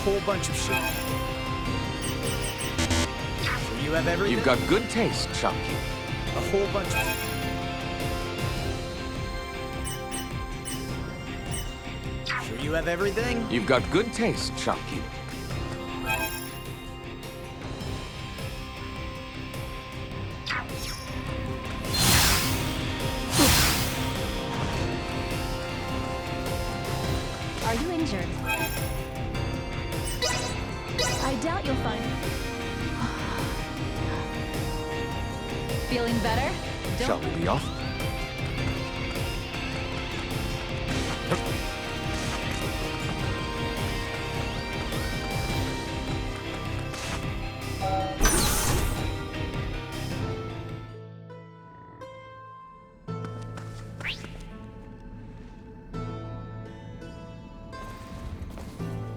whole bunch of shit. Sure you have everything? You've got good taste, shopkeep. A whole bunch of shit. Sure you have everything? You've got good taste, shopkeep. Are you injured? I doubt you'll find. Feeling better? Shall we be off?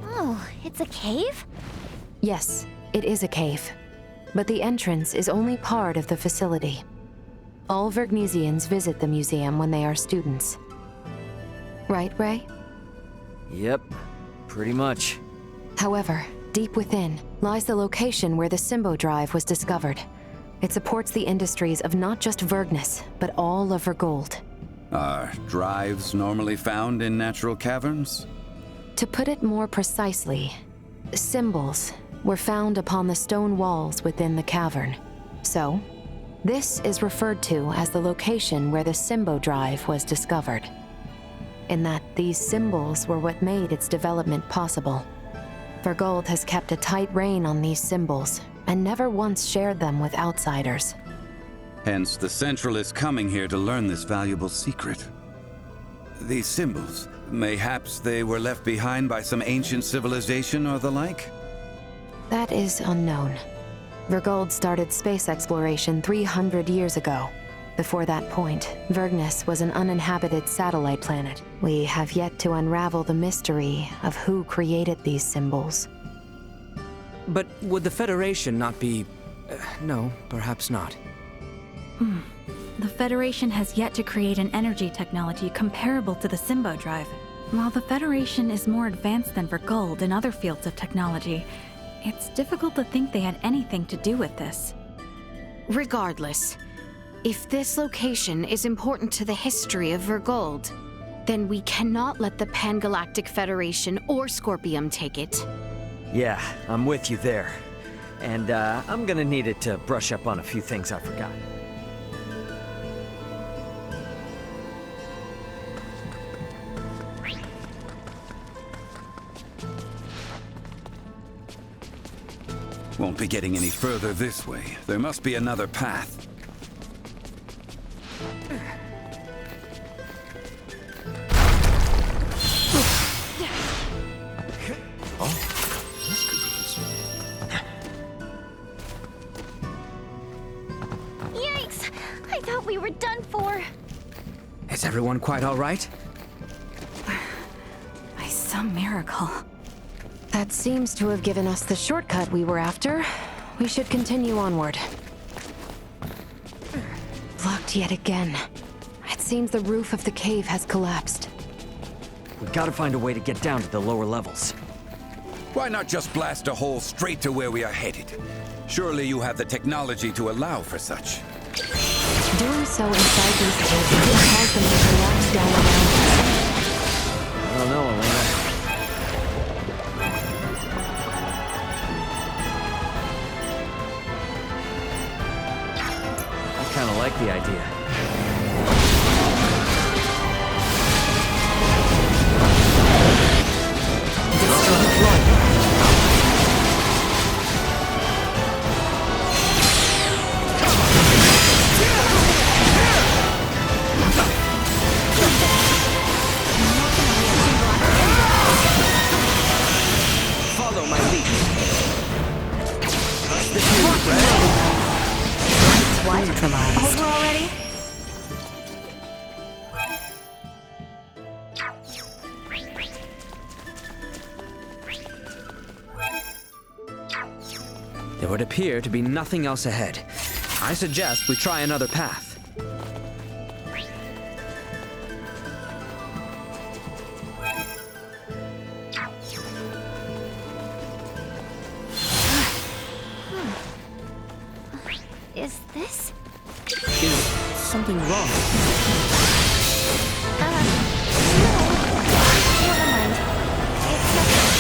Oh, it's a cave? Yes, it is a cave. But the entrance is only part of the facility. All Vergnesians visit the museum when they are students. Right, Ray? Yep, pretty much. However, deep within lies the location where the Symbo Drive was discovered. It supports the industries of not just Vergnes, but all of Vergold. Are drives normally found in natural caverns? To put it more precisely, symbols were found upon the stone walls within the cavern. So, this is referred to as the location where the Symbo Drive was discovered. In that these symbols were what made its development possible. Vergold has kept a tight rein on these symbols and never once shared them with outsiders. Hence, the Central is coming here to learn this valuable secret. These symbols, mayhaps they were left behind by some ancient civilization or the like? That is unknown. Vergold started space exploration 300 years ago. Before that point, Vergnes was an uninhabited satellite planet. We have yet to unravel the mystery of who created these symbols. But would the Federation not be... no, perhaps not. The Federation has yet to create an energy technology comparable to the Symbo Drive. While the Federation is more advanced than Vergold in other fields of technology, it's difficult to think they had anything to do with this. Regardless, if this location is important to the history of Vergold, then we cannot let the Pan-Galactic Federation or Scorpium take it. Yeah, I'm with you there. And I'm gonna need it to brush up on a few things I forgot. Won't be getting any further this way. There must be another path. Yikes! I thought we were done for. Is everyone quite all right? By some miracle. That seems to have given us the shortcut we were after. We should continue onward. Blocked yet again. It seems the roof of the cave has collapsed. We gotta find a way to get down to the lower levels. Why not just blast a hole straight to where we are headed? Surely you have the technology to allow for such. Doing so inside these caves will cause them to collapse down around us. I don't know, Elena. I kinda like the idea. Follow my lead. What? Over already? There would appear to be nothing else ahead. I suggest we try another path. Is this? Is something wrong? No. Never mind. It's nothing.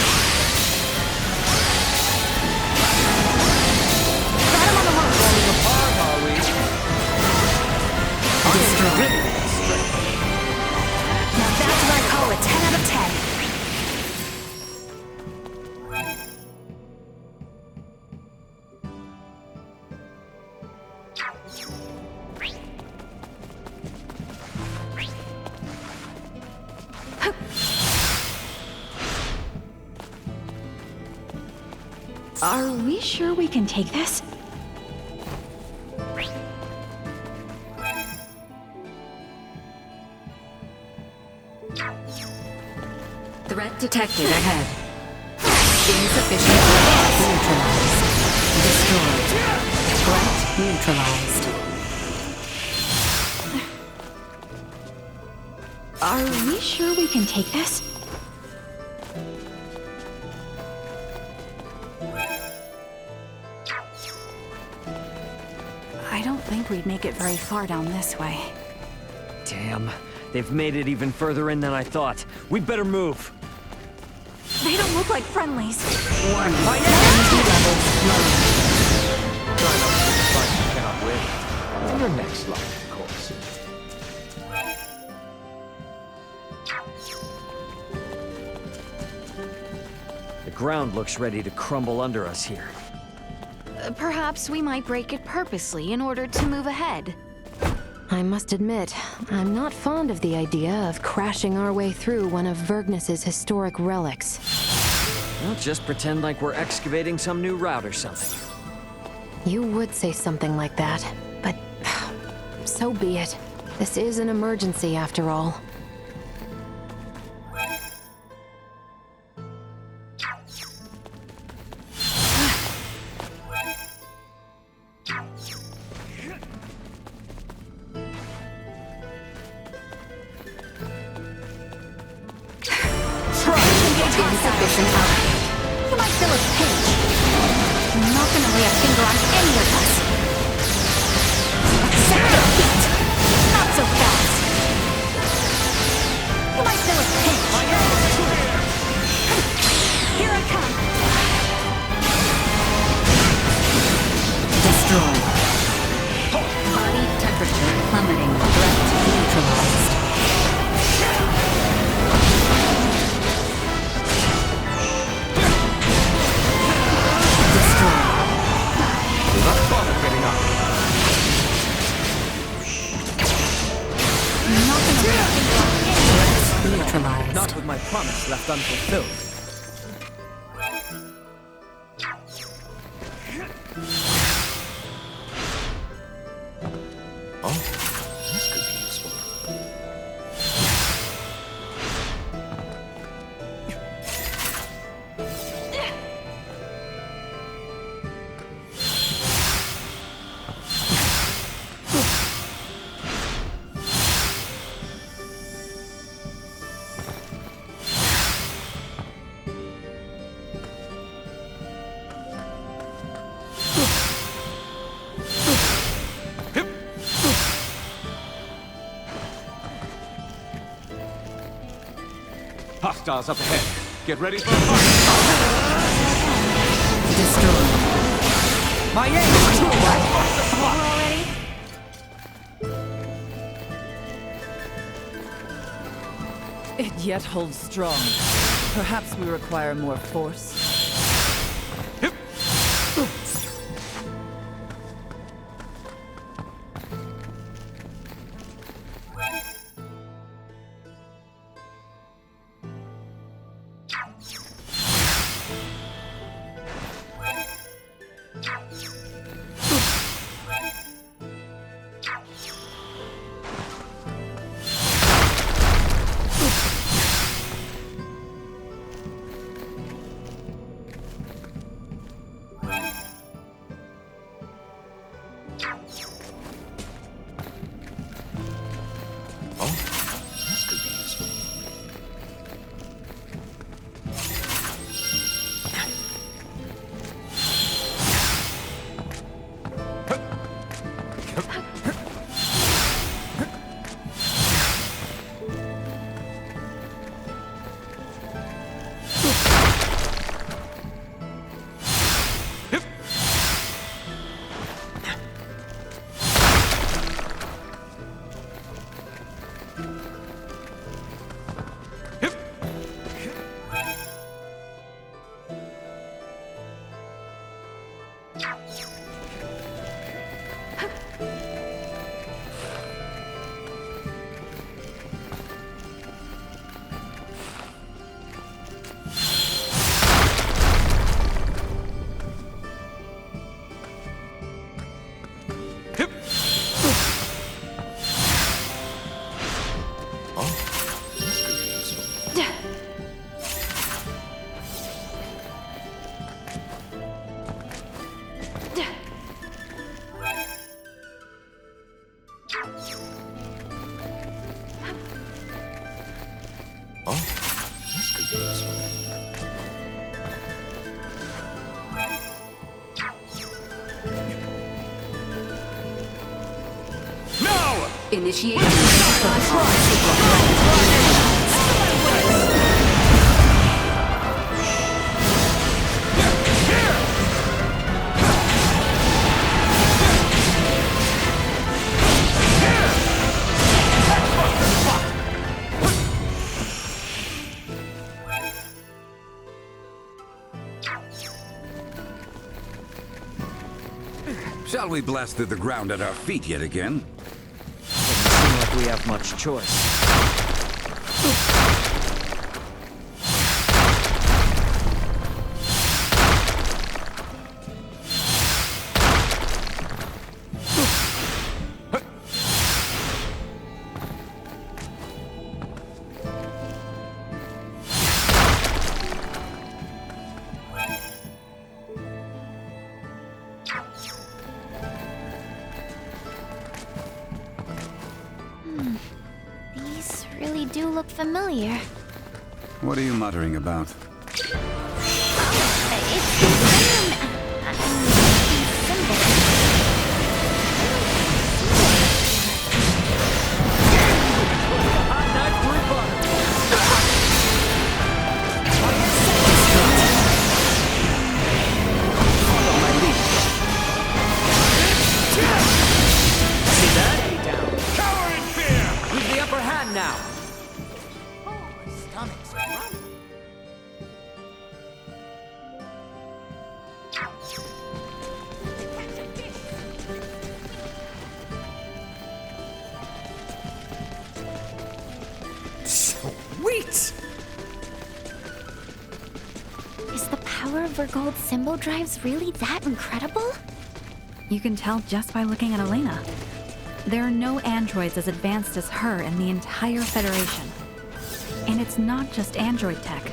Got him on the hook. Falling apart, are we? Destroyed. Now that's what I call a 10 out of 10. Are we sure we can take this? Threat detected ahead. Insufficient threat neutralized. Destroyed. Threat neutralized. Are we sure we can take this? I don't think we'd make it very far down this way. Damn, they've made it even further in than I thought. We better move. They don't look like friendlies. One. Energy levels low. Try not to fight you cannot win. In your next life, of course. The ground looks ready to crumble under us here. Perhaps we might break it purposely in order to move ahead. I must admit, I'm not fond of the idea of crashing our way through one of Vergnus's historic relics. Well, just pretend like we're excavating some new route or something. You would say something like that, but so be it. This is an emergency after all. Insufficient output. You might feel a pinch. I'm not gonna lay a finger on any of us. Accept defeat. Not so fast. You might feel a pinch. Here I come. Destroyed. Body temperature plummeting. Threat neutralized. Neutralized. Not with my promise left unfulfilled. Oh, this could be useful. Hostiles up ahead. Get ready for a fight. Destroyed. My aim is true. Already? It yet holds strong. Perhaps we require more force. Oh, this could be useful. No! Initiate. Shall we blast through the ground at our feet yet again? Doesn't seem like we have much choice. These really do look familiar. What are you muttering about? It's the same. These symbols. See that? Cower in fear! We've the upper hand now. Sweet! Is the power of Vergold symbol drives really that incredible? You can tell just by looking at Elena. There are no androids as advanced as her in the entire Federation. And it's not just android tech.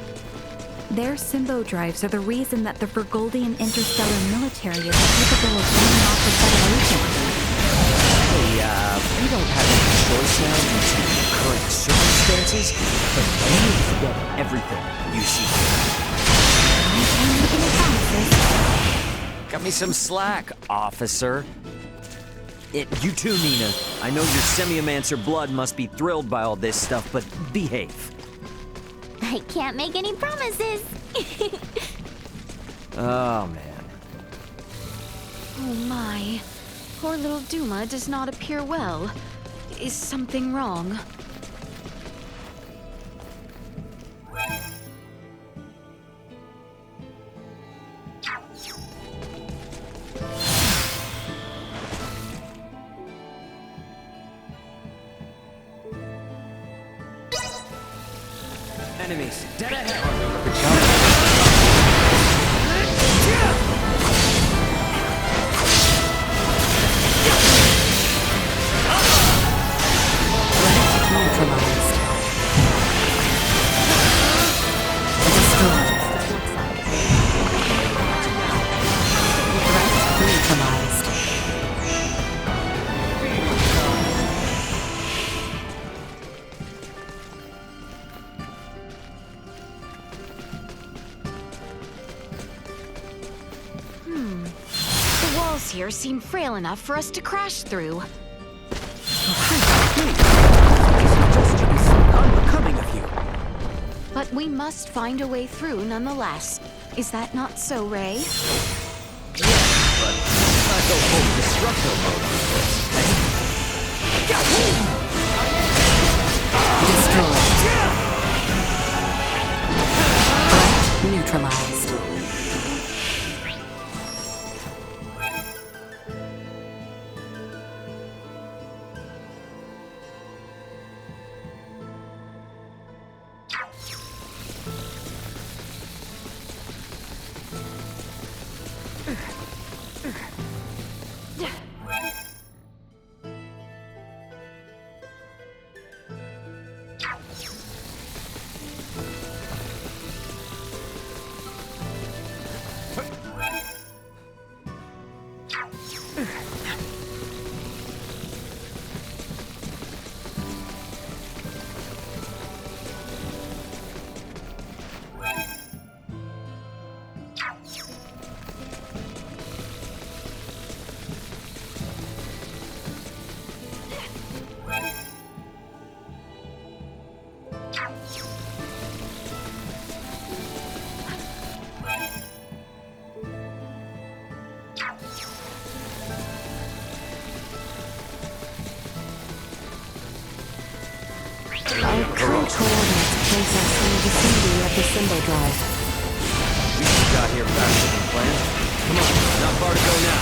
Their Symbo drives are the reason that the Vergoldian interstellar military is capable of running off the Federation. Hey, we don't have any choice now due to current circumstances, but we need to forget everything you see here. Cut me some slack, officer. You too, Nina. I know your Semiomancer blood must be thrilled by all this stuff, but behave. I can't make any promises. Oh, man. Oh my. Poor little Duma does not appear well. Is something wrong? Enemies, dead ahead. The walls here seem frail enough for us to crash through. Unbecoming of you. But we must find a way through nonetheless. Is that not so, Ray? But not go full destructo mode on this, Destroyed. Neutralized. coordinates place us in the vicinity of the Symbo Drive. We just got here faster than planned. Come on, not far to go now.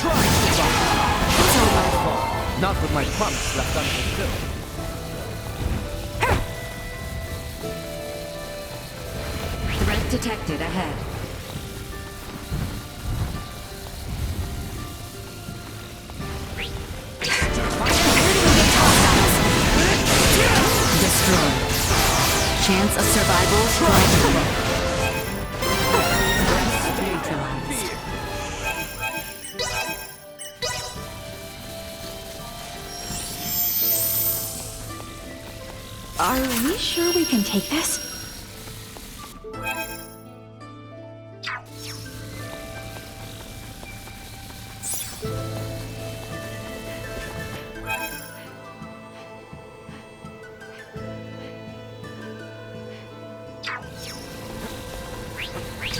Try to survive. It's all my fault. Not with my promise left unfulfilled. Threat detected ahead. Destroy. Chance of survival neutralized. Are we sure we can take this?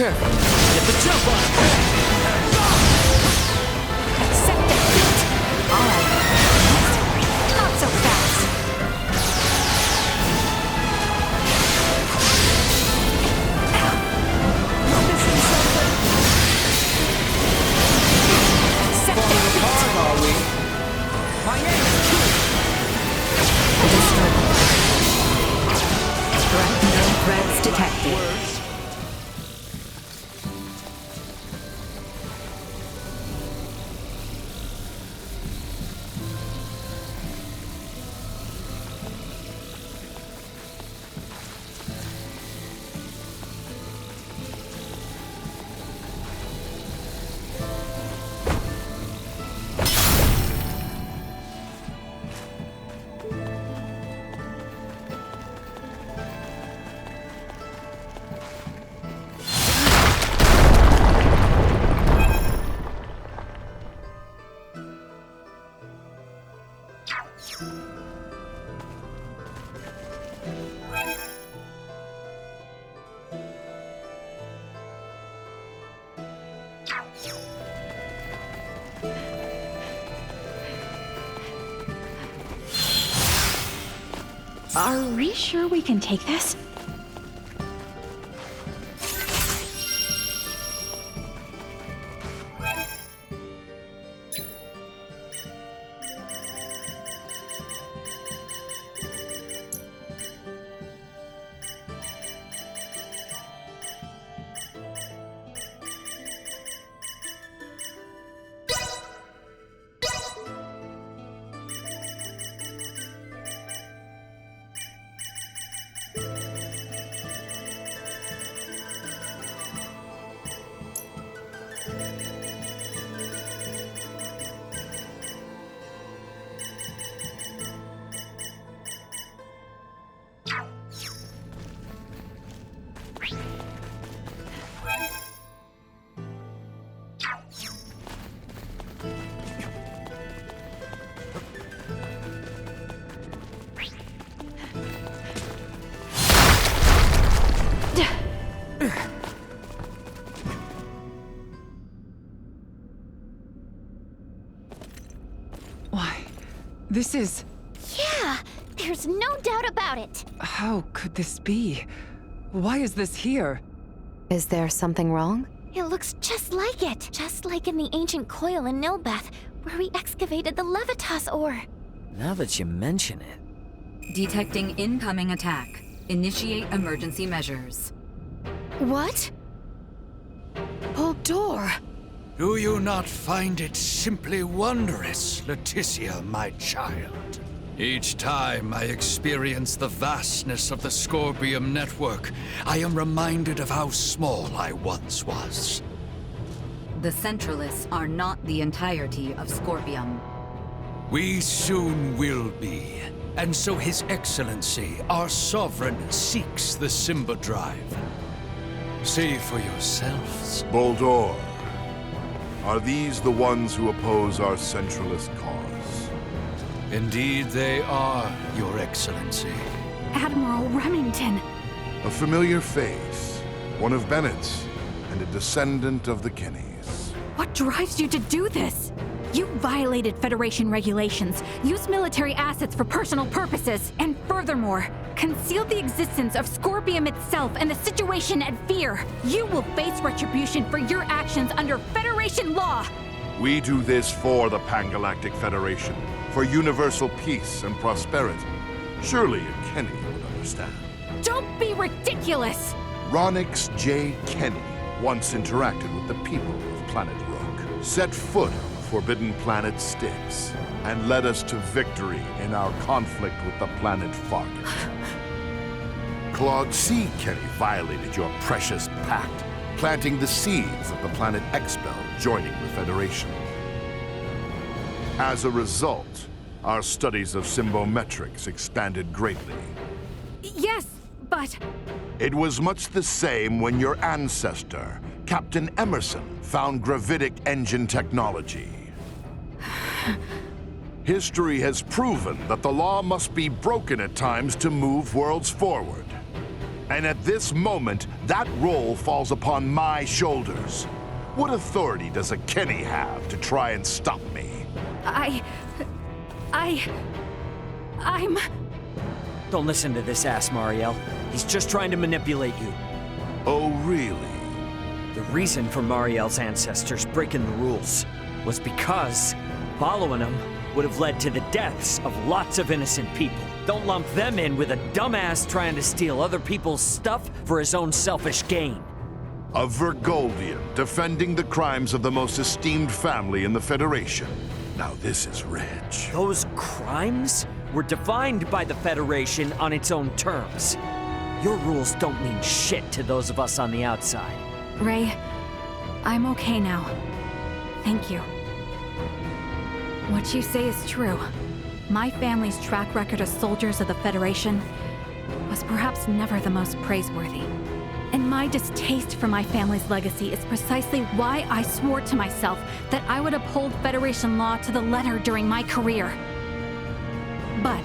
Careful. Get the jump on it. Accept defeat! Alright. Not so fast! Accept defeat! Are we? My aim is true. No threats detected. Are we sure we can take this? Why, this is... Yeah, there's no doubt about it. How could this be? Why is this here? Is there something wrong? It looks just like it. Just like in the ancient coil in Nilbeth, where we excavated the Levitas ore. Now that you mention it. Detecting incoming attack. Initiate emergency measures. What? Hold door. Do you not find it simply wondrous, Leticia, my child? Each time I experience the vastness of the Scorpium network, I am reminded of how small I once was. The Centralists are not the entirety of Scorpium. We soon will be. And so His Excellency, our Sovereign, seeks the Simba Drive. See for yourselves. Boldor, are these the ones who oppose our centralist cause? Indeed they are, Your Excellency. Admiral Remington! A familiar face, one of Bennett's, and a descendant of the Kinneys. What drives you to do this? You violated Federation regulations, used military assets for personal purposes, and furthermore, concealed the existence of Scorpium itself and the situation at Fear. You will face retribution for your actions under Federation law! We do this for the Pan-Galactic Federation, for universal peace and prosperity. Surely a Kenny would understand. Don't be ridiculous! Ronix J. Kenny once interacted with the people of Planet Rook, set foot on the forbidden planet Styx, and led us to victory in our conflict with the planet Fargate. Claude C. Kenny violated your precious pact, planting the seeds of the planet Expel joining the Federation. As a result, our studies of symbometrics expanded greatly. Yes, but... It was much the same when your ancestor, Captain Emerson, found gravitic engine technology. History has proven that the law must be broken at times to move worlds forward. And at this moment, that role falls upon my shoulders. What authority does a Kenny have to try and stop me? I'm... Don't listen to this ass, Mariel. He's just trying to manipulate you. Oh, really? The reason for Mariel's ancestors breaking the rules was because following them would have led to the deaths of lots of innocent people. Don't lump them in with a dumbass trying to steal other people's stuff for his own selfish gain. A Virgoldian defending the crimes of the most esteemed family in the Federation. Now this is rich. Those crimes were defined by the Federation on its own terms. Your rules don't mean shit to those of us on the outside. Ray, I'm okay now. Thank you. What you say is true. My family's track record as soldiers of the Federation was perhaps never the most praiseworthy. And my distaste for my family's legacy is precisely why I swore to myself that I would uphold Federation law to the letter during my career. But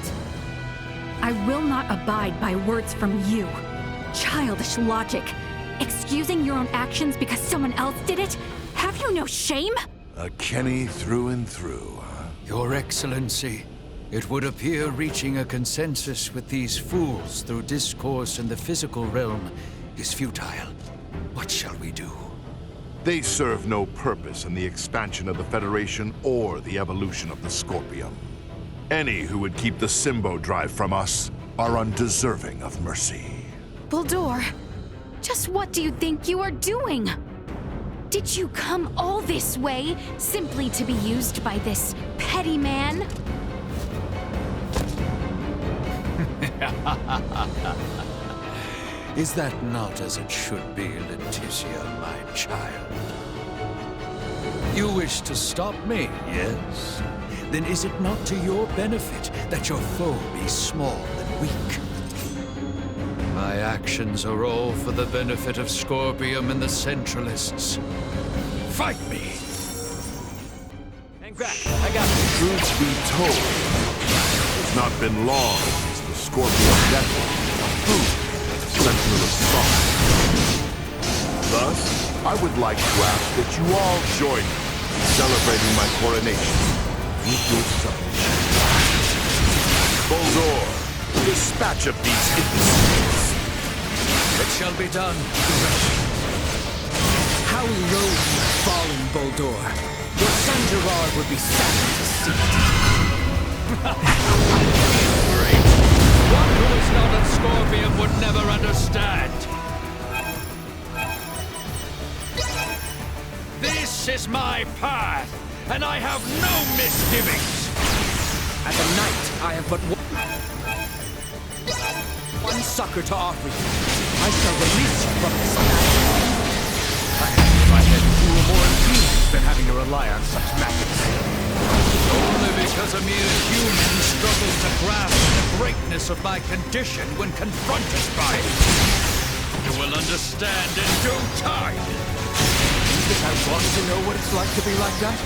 I will not abide by words from you. Childish logic. Excusing your own actions because someone else did it? Have you no shame? A Kenny through and through, huh? Your Excellency, it would appear reaching a consensus with these fools through discourse in the physical realm is futile. What shall we do? They serve no purpose in the expansion of the Federation or the evolution of the Scorpium. Any who would keep the Symbo Drive from us are undeserving of mercy. Buldur, just what do you think you are doing? Did you come all this way simply to be used by this petty man? Is that not as it should be, Leticia, my child? You wish to stop me, yes? Then is it not to your benefit that your foe be small and weak? My actions are all for the benefit of Scorpium and the Centralists. Fight me! Hang back, I got you. Truth be told, it's not been long since the Scorpium network approved the Centralist song. Thus, I would like to ask that you all join me in celebrating my coronation with your son. Buldur, dispatch of these imbeciles. It shall be done. How low you've fallen, Buldur. Your son Gerard would be sad to see it. Great! One who is not at Scorpium would never understand. This is my path, and I have no misgivings. As a knight, I have but one succor to offer you. I shall release you from this battle. Perhaps if I had you were more infused than having to rely on such methods. Only because a mere human struggles to grasp the greatness of my condition when confronted by it. You will understand in due time. You think I want to know what it's like to be like that?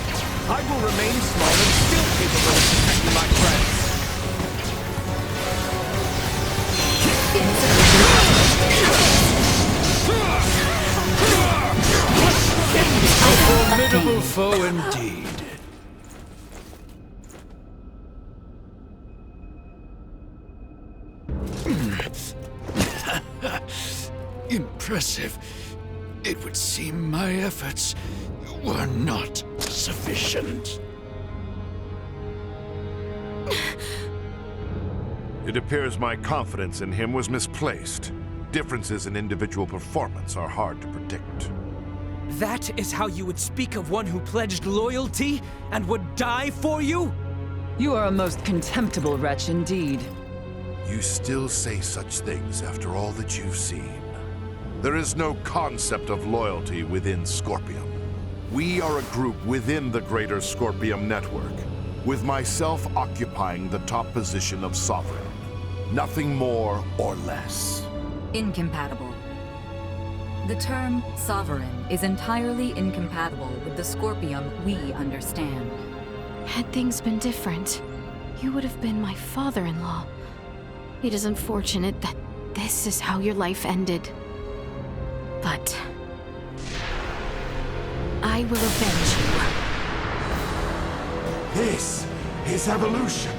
I will remain small and still capable of protecting my friends. A formidable foe indeed. impressive, it would seem my efforts were not sufficient. It appears my confidence in him was misplaced. Differences in individual performance are hard to predict. That is how you would speak of one who pledged loyalty and would die for you? You are a most contemptible wretch indeed. You still say such things after all that you've seen. There is no concept of loyalty within Scorpium. We are a group within the greater Scorpium network, with myself occupying the top position of Sovereign. Nothing more or less. Incompatible. The term Sovereign is entirely incompatible with the Scorpium we understand. Had things been different, you would have been my father-in-law. It is unfortunate that this is how your life ended. But I will avenge you. This is evolution.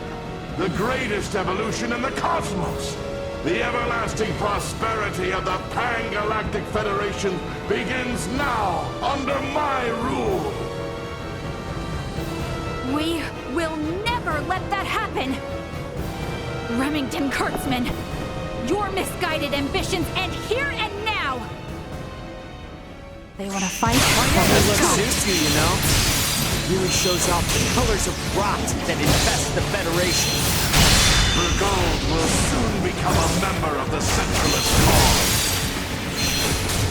The greatest evolution in the cosmos. The everlasting prosperity of the Pan-Galactic Federation begins now under my rule. We will never let that happen! Remington Kurtzman, your misguided ambitions end here and now! They want to fight? It looks suits you, you know? Really shows off the colors of rot that infest the Federation. Gold will soon become a member of the Centralist cause.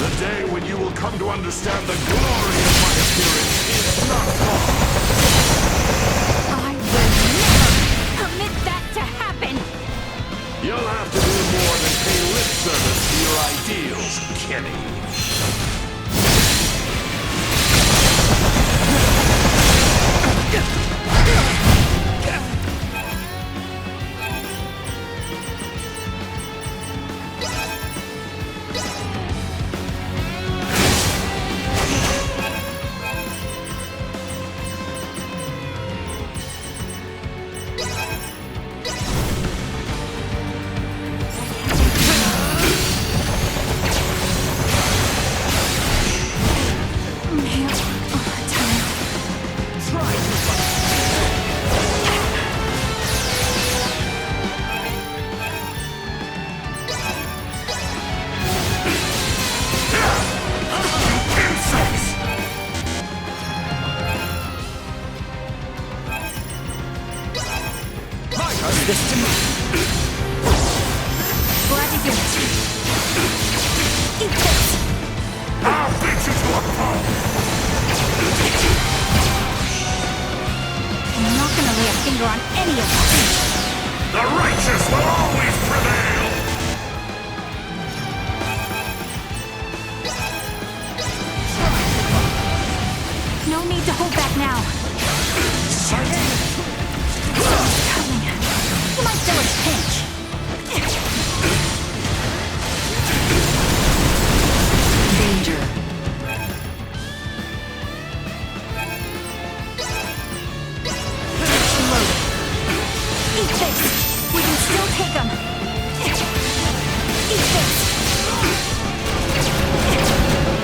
The day when you will come to understand the glory of my appearance is not far. I will never permit that to happen! You'll have to do more than pay lip service to your ideals, Kenny.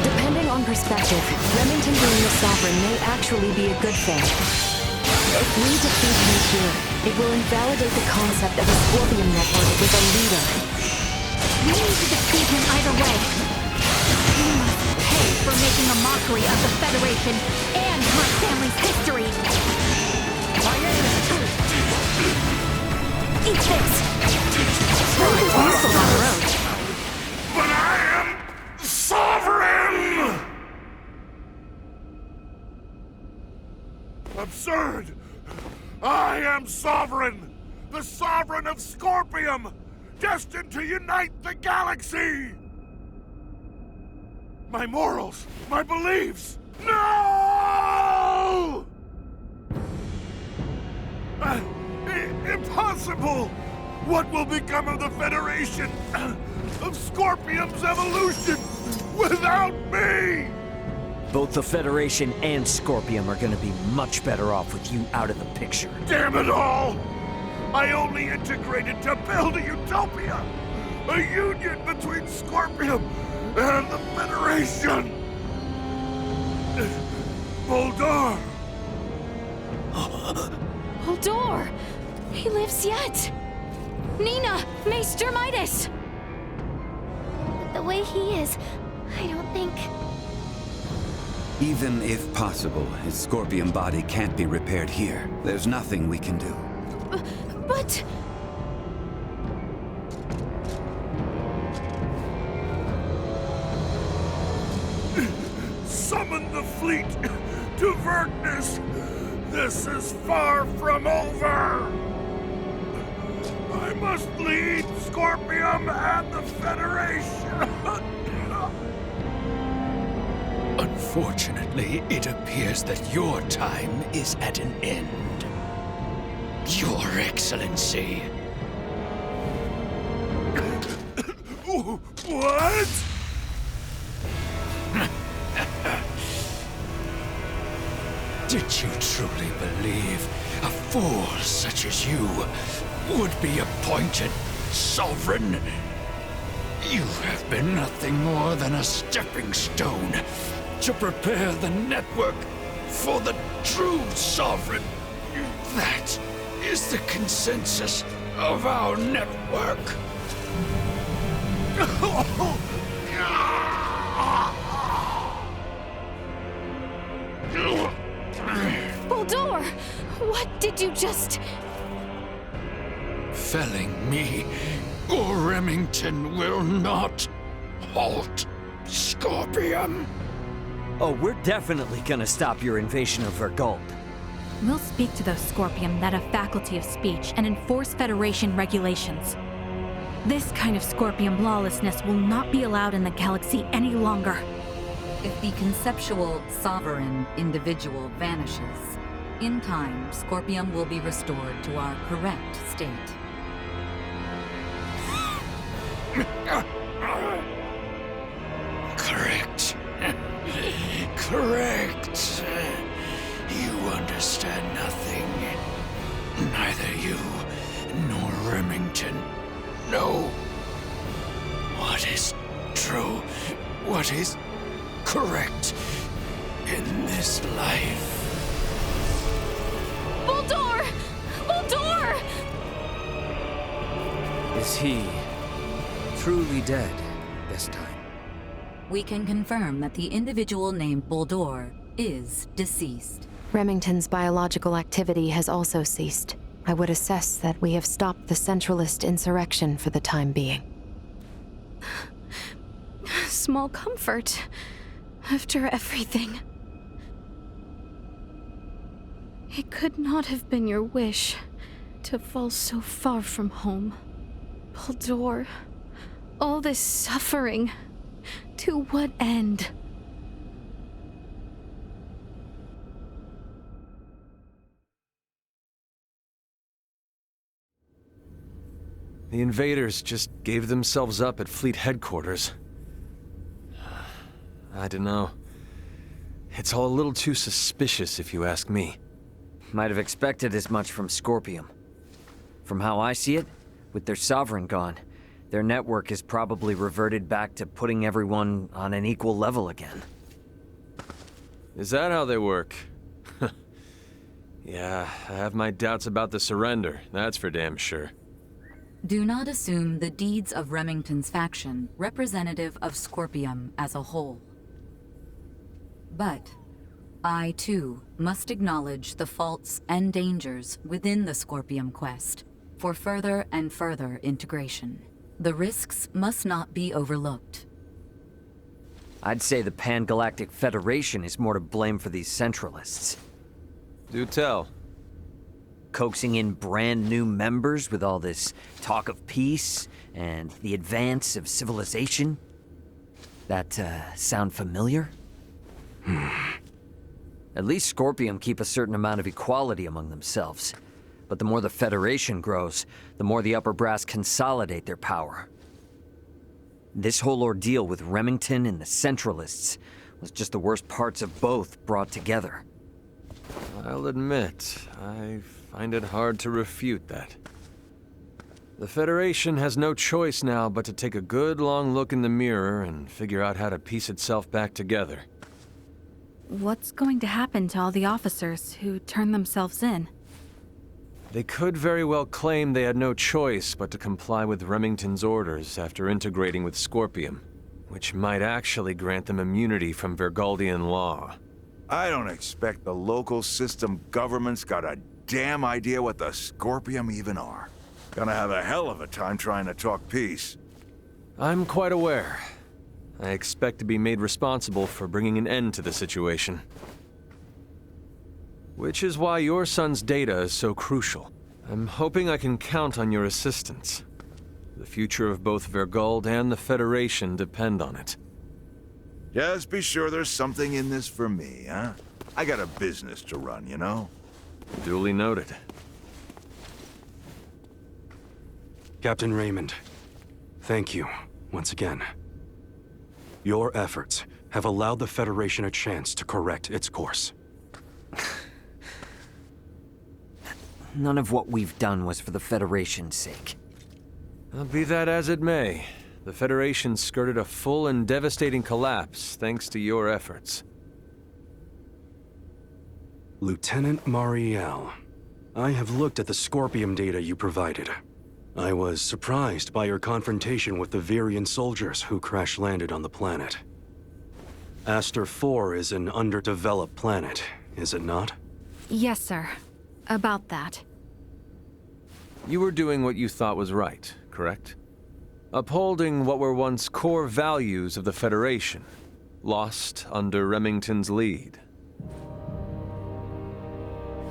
Depending on perspective, Remington being the Sovereign may actually be a good thing. If we defeat him here, it will invalidate the concept of a Scorpion network with a leader. We need to defeat him either way. We must pay for making a mockery of the Federation and my family's history. Eat this! But I am Sovereign! Absurd! I am Sovereign! The Sovereign of Scorpium! Destined to unite the galaxy! My morals, my beliefs! No! Impossible! What will become of the Federation? Of Scorpium's evolution? Without me! Both the Federation and Scorpium are gonna be much better off with you out of the picture. Damn it all! I only integrated to build a utopia! A union between Scorpium and the Federation! Bulldor! Bulldor! He lives yet! Nina! Maester Midas! The way he is, I don't think... Even if possible, his scorpion body can't be repaired here. There's nothing we can do. But... Summon the fleet to Verkness! This is far from over! I must lead Scorpium and the Federation! Unfortunately, it appears that your time is at an end. Your Excellency. What? Did you truly believe a fool such as you would be appointed sovereign? You have been nothing more than a stepping stone to prepare the network for the true sovereign. That is the consensus of our network. Bulldor! What did you just... Felling me or Remington will not halt Scorpium. Oh, we're definitely gonna stop your invasion of Vergold. We'll speak to those Scorpium that have faculty of speech and enforce Federation regulations. This kind of Scorpium lawlessness will not be allowed in the galaxy any longer. If the conceptual sovereign individual vanishes, in time, Scorpium will be restored to our correct state. Correct. Correct. You understand nothing. Neither you nor Remington know what is true, what is correct in this life. Bulldor! Bulldor! Is he truly dead this time? We can confirm that the individual named Bulldor is deceased. Remington's biological activity has also ceased. I would assess that we have stopped the Centralist insurrection for the time being. Small comfort. After everything. It could not have been your wish to fall so far from home. Bulldor, all this suffering, to what end? The invaders just gave themselves up at fleet headquarters. I don't know. It's all a little too suspicious, if you ask me. Might have expected as much from Scorpium. From how I see it, with their sovereign gone, their network has probably reverted back to putting everyone on an equal level again. Is that how they work? Yeah, I have my doubts about the surrender, that's for damn sure. Do not assume the deeds of Remington's faction representative of Scorpium as a whole. But I, too, must acknowledge the faults and dangers within the Scorpium quest for further and further integration. The risks must not be overlooked. I'd say the Pan-Galactic Federation is more to blame for these Centralists. Do tell. Coaxing in brand new members with all this talk of peace and the advance of civilization. That, sound familiar? At least Scorpium keep a certain amount of equality among themselves. But the more the Federation grows, the more the upper brass consolidate their power. This whole ordeal with Remington and the Centralists was just the worst parts of both brought together. I'll admit, I find it hard to refute that. The Federation has no choice now but to take a good long look in the mirror and figure out how to piece itself back together. What's going to happen to all the officers who turn themselves in? They could very well claim they had no choice but to comply with Remington's orders after integrating with Scorpium, which might actually grant them immunity from Vergaldian law. I don't expect the local system government's got a damn idea what the Scorpium even are. Gonna have a hell of a time trying to talk peace. I'm quite aware. I expect to be made responsible for bringing an end to the situation. Which is why your son's data is so crucial. I'm hoping I can count on your assistance. The future of both Vergald and the Federation depend on it. Just be sure there's something in this for me, huh? I got a business to run, you know? Duly noted. Captain Raymond, thank you once again. Your efforts have allowed the Federation a chance to correct its course. None of what we've done was for the Federation's sake. Be that as it may, the Federation skirted a full and devastating collapse thanks to your efforts. Lieutenant Mariel, I have looked at the Scorpium data you provided. I was surprised by your confrontation with the Virian soldiers who crash-landed on the planet. Aster 4 is an underdeveloped planet, is it not? Yes, sir. About that. You were doing what you thought was right, correct? Upholding what were once core values of the Federation, lost under Remington's lead.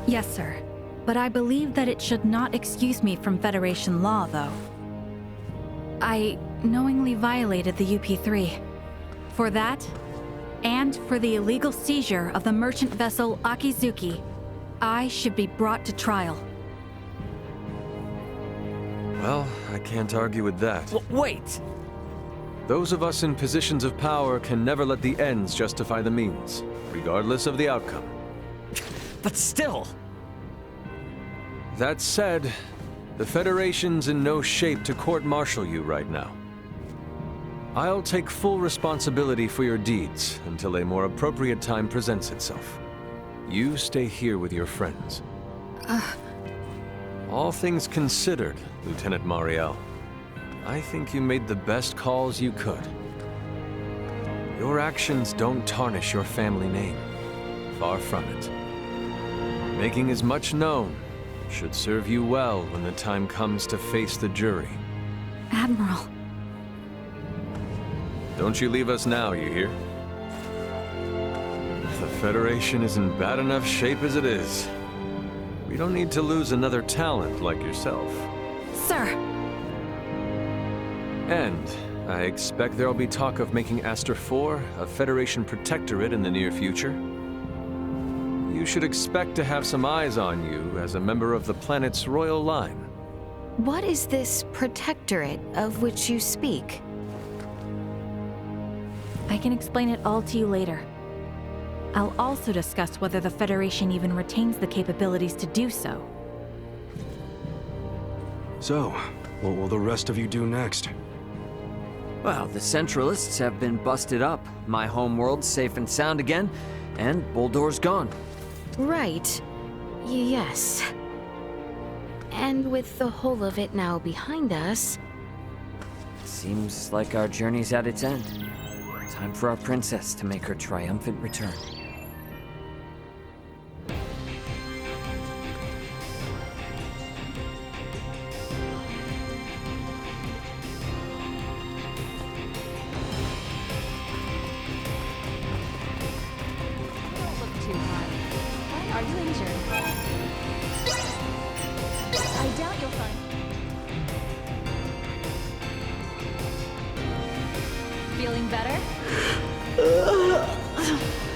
Yes, sir. But I believe that it should not excuse me from Federation law, though. I knowingly violated the UP-3. For that, and for the illegal seizure of the merchant vessel Akizuki, I should be brought to trial. Well, I can't argue with that. Wait! Those of us in positions of power can never let the ends justify the means, regardless of the outcome. But still! That said, the Federation's in no shape to court-martial you right now. I'll take full responsibility for your deeds until a more appropriate time presents itself. You stay here with your friends. All things considered, Lieutenant Mariel, I think you made the best calls you could. Your actions don't tarnish your family name. Far from it. Making as much known should serve you well when the time comes to face the jury. Admiral. Don't you leave us now, you hear? The Federation is in bad enough shape as it is. We don't need to lose another talent like yourself. Sir! And I expect there'll be talk of making Aster 4 a Federation protectorate in the near future. You should expect to have some eyes on you as a member of the planet's royal line. What is this protectorate of which you speak? I can explain it all to you later. I'll also discuss whether the Federation even retains the capabilities to do so. So, what will the rest of you do next? Well, the Centralists have been busted up, my homeworld's safe and sound again, and Boldor's gone. Right. Yes. And with the whole of it now behind us... Seems like our journey's at its end. Time for our princess to make her triumphant return. Are you injured? I doubt you'll find... Feeling better?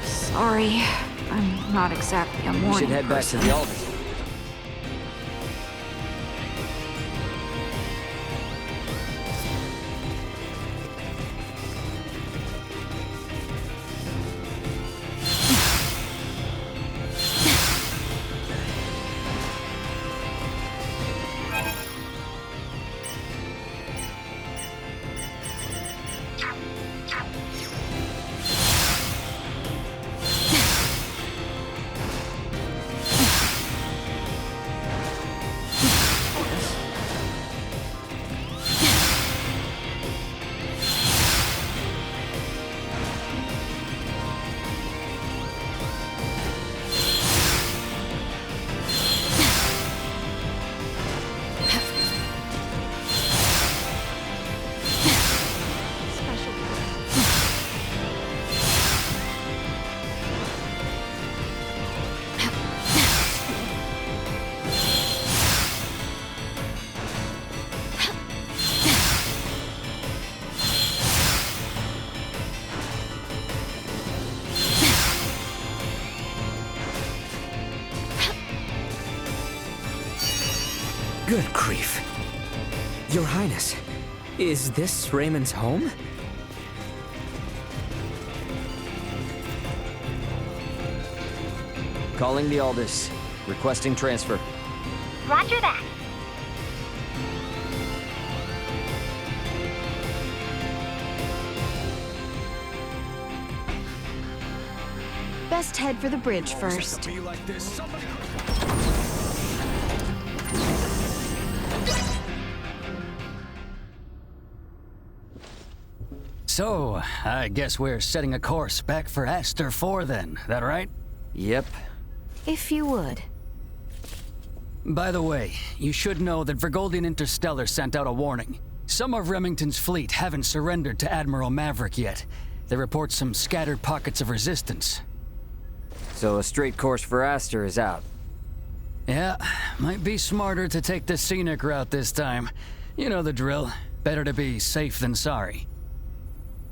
Sorry. I'm not exactly a morning We should head back to the Alders. Good grief. Your Highness, is this Raymond's home? Calling the Aldous. Requesting transfer. Roger that. Best head for the bridge first. So, I guess we're setting a course back for Aster 4 then, that right? Yep. If you would. By the way, you should know that Vergoldian Interstellar sent out a warning. Some of Remington's fleet haven't surrendered to Admiral Maverick yet. They report some scattered pockets of resistance. So a straight course for Aster is out. Yeah, might be smarter to take the scenic route this time. You know the drill. Better to be safe than sorry.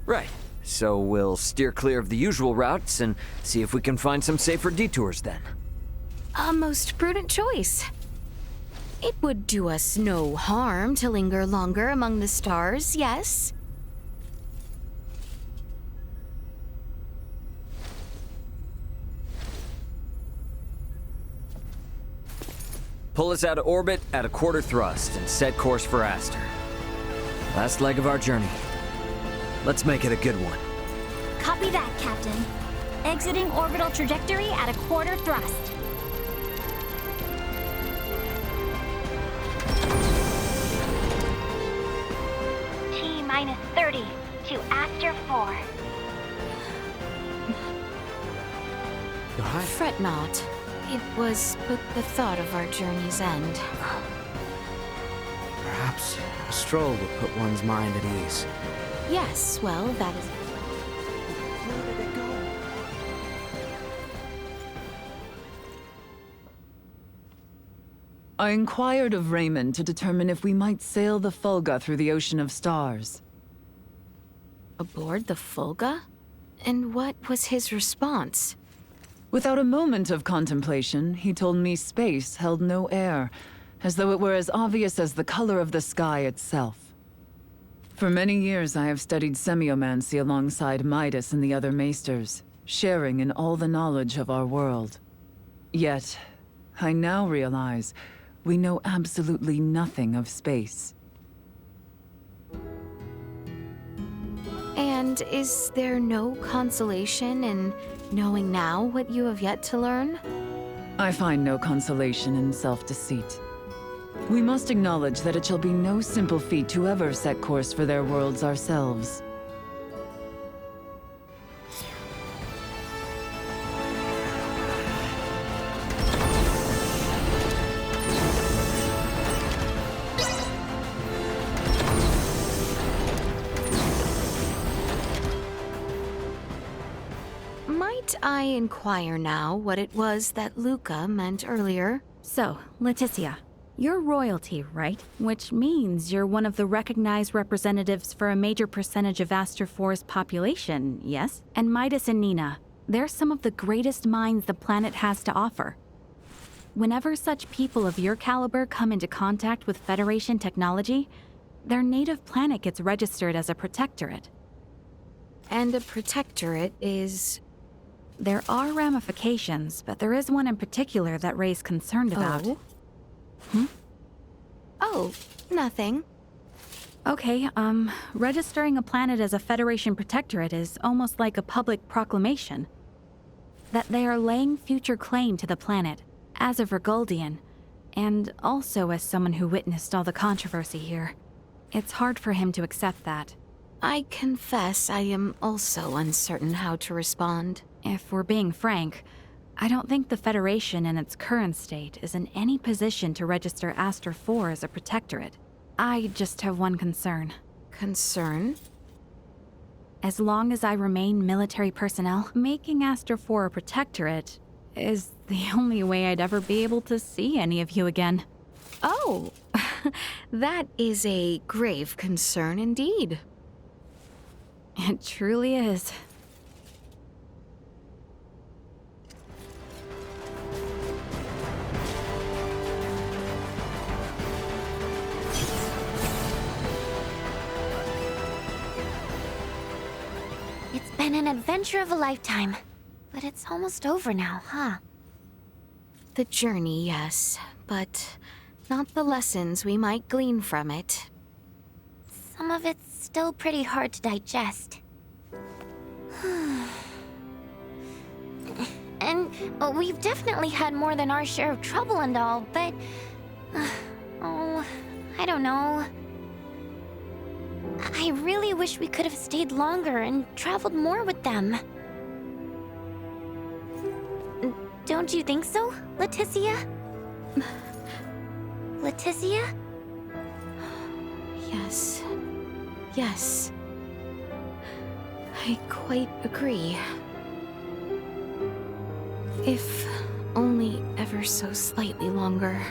Right. So we'll steer clear of the usual routes and see if we can find some safer detours then. A most prudent choice. It would do us no harm to linger longer among the stars, yes? Pull us out of orbit at a quarter thrust and set course for Aster. Last leg of our journey. Let's make it a good one. Copy that, Captain. Exiting orbital trajectory at a quarter thrust. T-minus 30 to Aster 4. Fret not. It was but the thought of our journey's end. Perhaps a stroll would put one's mind at ease. Yes, well, that is... Where did it go? I inquired of Raymond to determine if we might sail the Fulga through the Ocean of Stars. Aboard the Fulga? And what was his response? Without a moment of contemplation, he told me space held no air, as though it were as obvious as the color of the sky itself. For many years I have studied semiomancy alongside Midas and the other maesters, sharing in all the knowledge of our world. Yet, I now realize we know absolutely nothing of space. And is there no consolation in knowing now what you have yet to learn? I find no consolation in self-deceit. We must acknowledge that it shall be no simple feat to ever set course for their worlds ourselves. Might I inquire now what it was that Luca meant earlier? So, Leticia, you're royalty, right? Which means you're one of the recognized representatives for a major percentage of Aster 4's population, yes? And Midas and Nina, they're some of the greatest minds the planet has to offer. Whenever such people of your caliber come into contact with Federation technology, their native planet gets registered as a protectorate. And a protectorate is... There are ramifications, but there is one in particular that Ray's concerned about. Oh? Oh, nothing. Okay, registering a planet as a Federation protectorate is almost like a public proclamation. That they are laying future claim to the planet, as a Vergoldian, and also as someone who witnessed all the controversy here. It's hard for him to accept that. I confess I am also uncertain how to respond. If we're being frank, I don't think the Federation in its current state is in any position to register Aster 4 as a protectorate. I just have one concern. Concern? As long as I remain military personnel, making Aster 4 a protectorate is the only way I'd ever be able to see any of you again. Oh, that is a grave concern indeed. It truly is. been an adventure of a lifetime. But it's almost over now, huh? The journey, yes, but not the lessons we might glean from it. Some of it's still pretty hard to digest. And we've definitely had more than our share of trouble and all, but... oh, I don't know. I really wish we could have stayed longer and traveled more with them. Don't you think so, Leticia? Leticia? Yes. Yes. I quite agree. If only ever so slightly longer.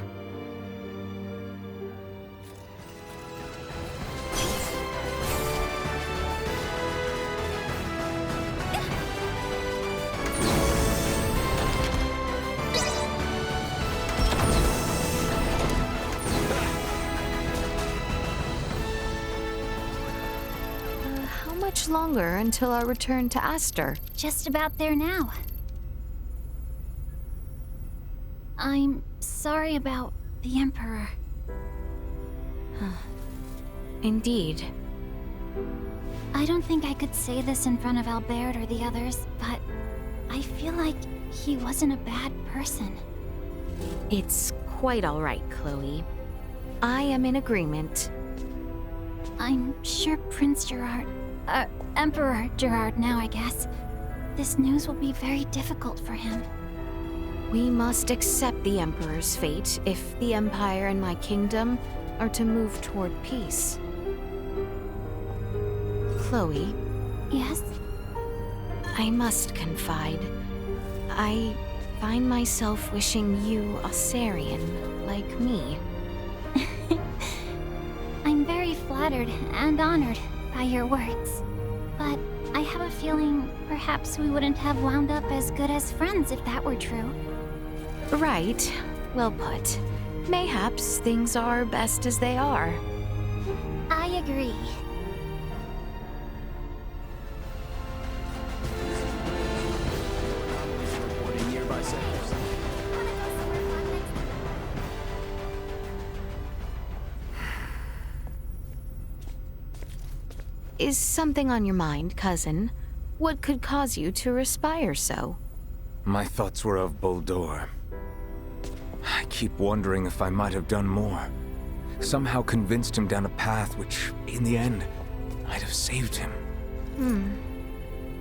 How much longer until our return to Aster? Just about there now. I'm sorry about the Emperor. Indeed. I don't think I could say this in front of Albert or the others, but I feel like he wasn't a bad person. It's quite all right, Chloe. I am in agreement. I'm sure Prince Gerard... Emperor Gerard now, I guess. This news will be very difficult for him. We must accept the Emperor's fate if the Empire and my kingdom are to move toward peace. Chloe? Yes? I must confide. I find myself wishing you a Sarian like me. I'm very flattered and honored by your words. But I have a feeling perhaps we wouldn't have wound up as good as friends if that were true. Right. Well put. Mayhaps things are best as they are. I agree. Reporting nearby sectors. Is something on your mind, cousin? What could cause you to respire so? My thoughts were of Boldor. I keep wondering if I might have done more. Somehow convinced him down a path which, in the end, might have saved him.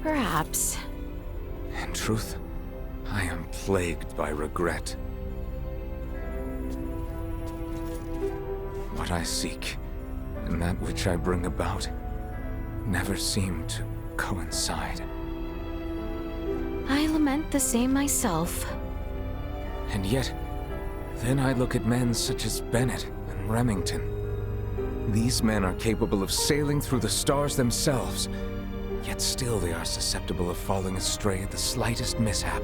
Perhaps. In truth, I am plagued by regret. What I seek, and that which I bring about, never seem to coincide. I lament the same myself. And yet, then I look at men such as Bennett and Remington. These men are capable of sailing through the stars themselves, yet still they are susceptible of falling astray at the slightest mishap.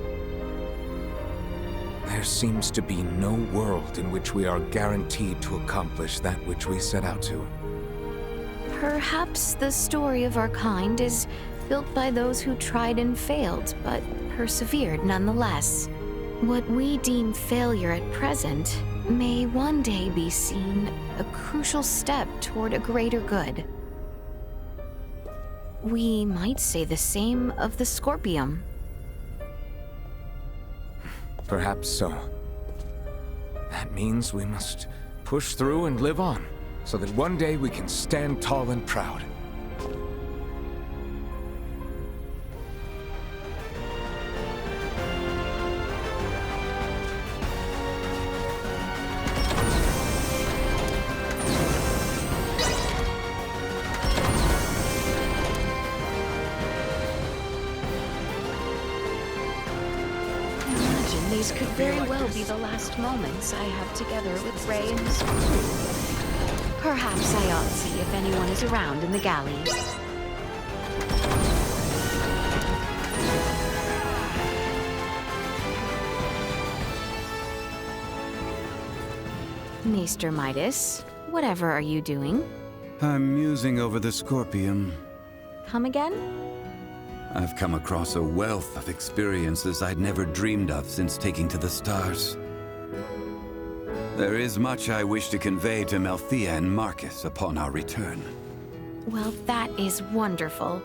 There seems to be no world in which we are guaranteed to accomplish that which we set out to. Perhaps the story of our kind is built by those who tried and failed, but persevered nonetheless. What we deem failure at present may one day be seen a crucial step toward a greater good. We might say the same of the Scorpium. Perhaps so. That means we must push through and live on, so that one day we can stand tall and proud. These could very well be the last moments I have together with Ray and his crew. Perhaps I ought to see if anyone is around in the galley. Maester Midas, whatever are you doing? I'm musing over the Scorpium. Come again? I've come across a wealth of experiences I'd never dreamed of since taking to the stars. There is much I wish to convey to Melthea and Marcus upon our return. Well, that is wonderful.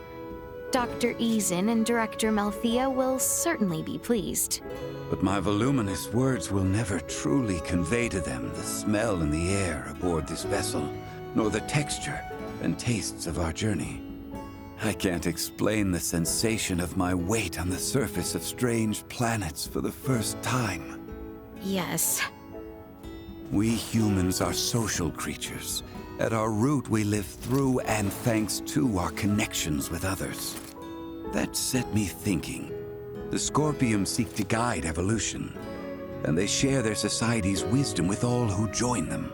Dr. Eason and Director Melthea will certainly be pleased. But my voluminous words will never truly convey to them the smell in the air aboard this vessel, nor the texture and tastes of our journey. I can't explain the sensation of my weight on the surface of strange planets for the first time. Yes. We humans are social creatures. At our root, we live through and thanks to our connections with others. That set me thinking. The Scorpium seek to guide evolution, and they share their society's wisdom with all who join them.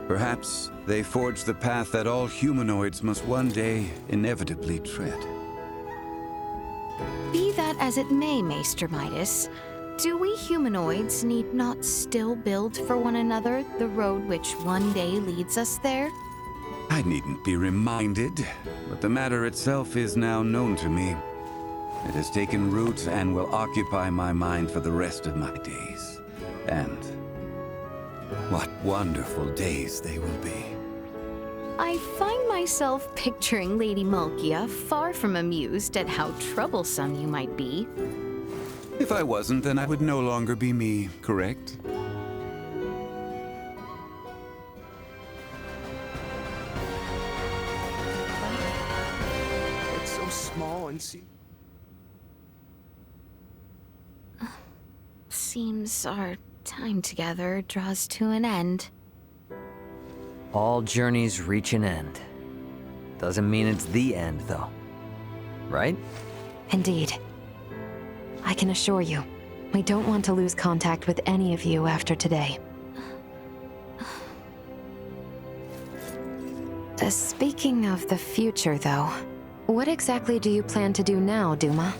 Perhaps they forge the path that all humanoids must one day inevitably tread. Be that as it may, Maester Midas, do we humanoids need not still build for one another the road which one day leads us there? I needn't be reminded, but the matter itself is now known to me. It has taken root and will occupy my mind for the rest of my days. And what wonderful days they will be. I find myself picturing Lady Mulkia far from amused at how troublesome you might be. If I wasn't, then I would no longer be me, correct? It's so small and see. Seems our time together draws to an end. All journeys reach an end. Doesn't mean it's the end, though. Right? Indeed. I can assure you, we don't want to lose contact with any of you after today. Speaking of the future, though, what exactly do you plan to do now, Duma?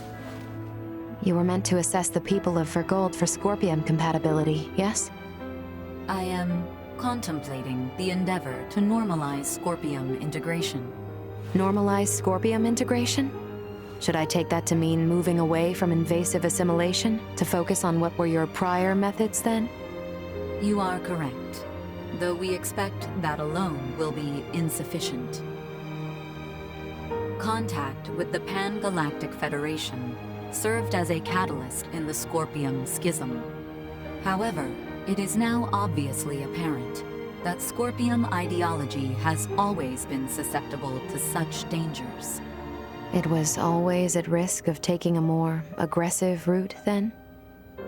You were meant to assess the people of Vergold for Scorpium compatibility, yes? I am contemplating the endeavor to normalize Scorpium integration. Normalize Scorpium integration? Should I take that to mean moving away from invasive assimilation to focus on what were your prior methods then? You are correct, though we expect that alone will be insufficient. Contact with the Pan-Galactic Federation served as a catalyst in the Scorpium schism. However, it is now obviously apparent that Scorpium ideology has always been susceptible to such dangers. It was always at risk of taking a more aggressive route, then?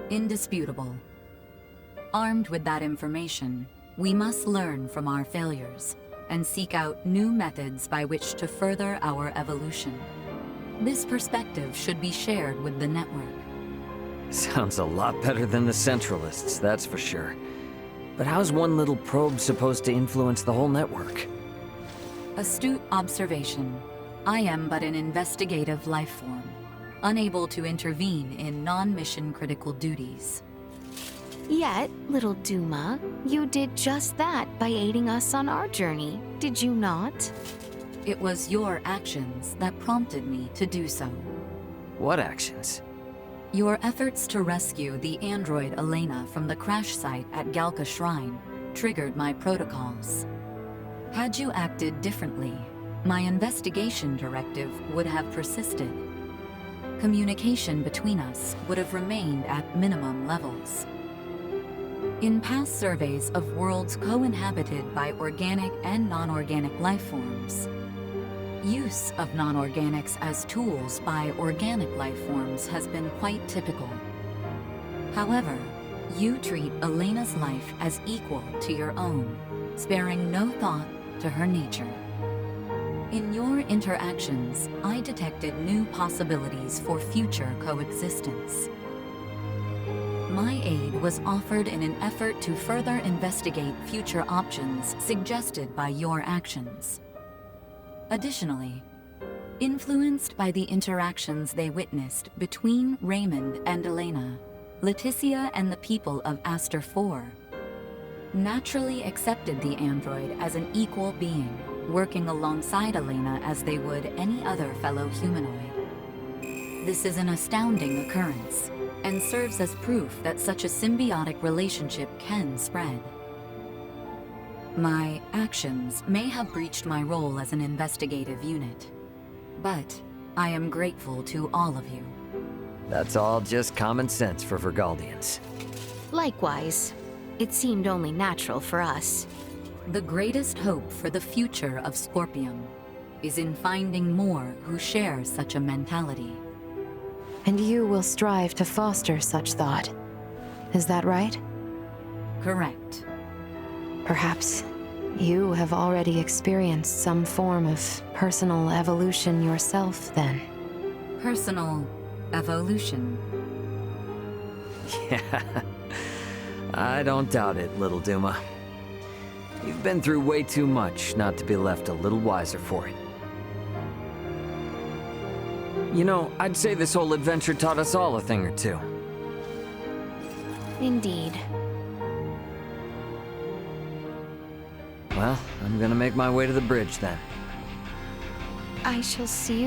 Indisputable. Armed with that information, we must learn from our failures and seek out new methods by which to further our evolution. This perspective should be shared with the network. Sounds a lot better than the Centralists, that's for sure. But how's one little probe supposed to influence the whole network? Astute observation. I am but an investigative life form, unable to intervene in non-mission critical duties. Yet, little Duma, you did just that by aiding us on our journey, did you not? It was your actions that prompted me to do so. What actions? Your efforts to rescue the android Elena from the crash site at Galka Shrine triggered my protocols. Had you acted differently, my investigation directive would have persisted. Communication between us would have remained at minimum levels. In past surveys of worlds co-inhabited by organic and non-organic life forms, use of non-organics as tools by organic life forms has been quite typical. However, you treat Elena's life as equal to your own, sparing no thought to her nature. In your interactions, I detected new possibilities for future coexistence. My aid was offered in an effort to further investigate future options suggested by your actions. Additionally, influenced by the interactions they witnessed between Raymond and Elena, Leticia and the people of Aster 4 naturally accepted the android as an equal being, working alongside Elena as they would any other fellow humanoid. This is an astounding occurrence, and serves as proof that such a symbiotic relationship can spread. My actions may have breached my role as an investigative unit, but I am grateful to all of you. That's all just common sense for Vergaldians. Likewise. It seemed only natural for us. The greatest hope for the future of Scorpium is in finding more who share such a mentality. And you will strive to foster such thought. Is that right? Correct. Perhaps you have already experienced some form of personal evolution yourself, then. Personal evolution. Yeah, I don't doubt it, little Duma. You've been through way too much not to be left a little wiser for it. You know, I'd say this whole adventure taught us all a thing or two. Indeed. Well, I'm gonna make my way to the bridge then. I shall see you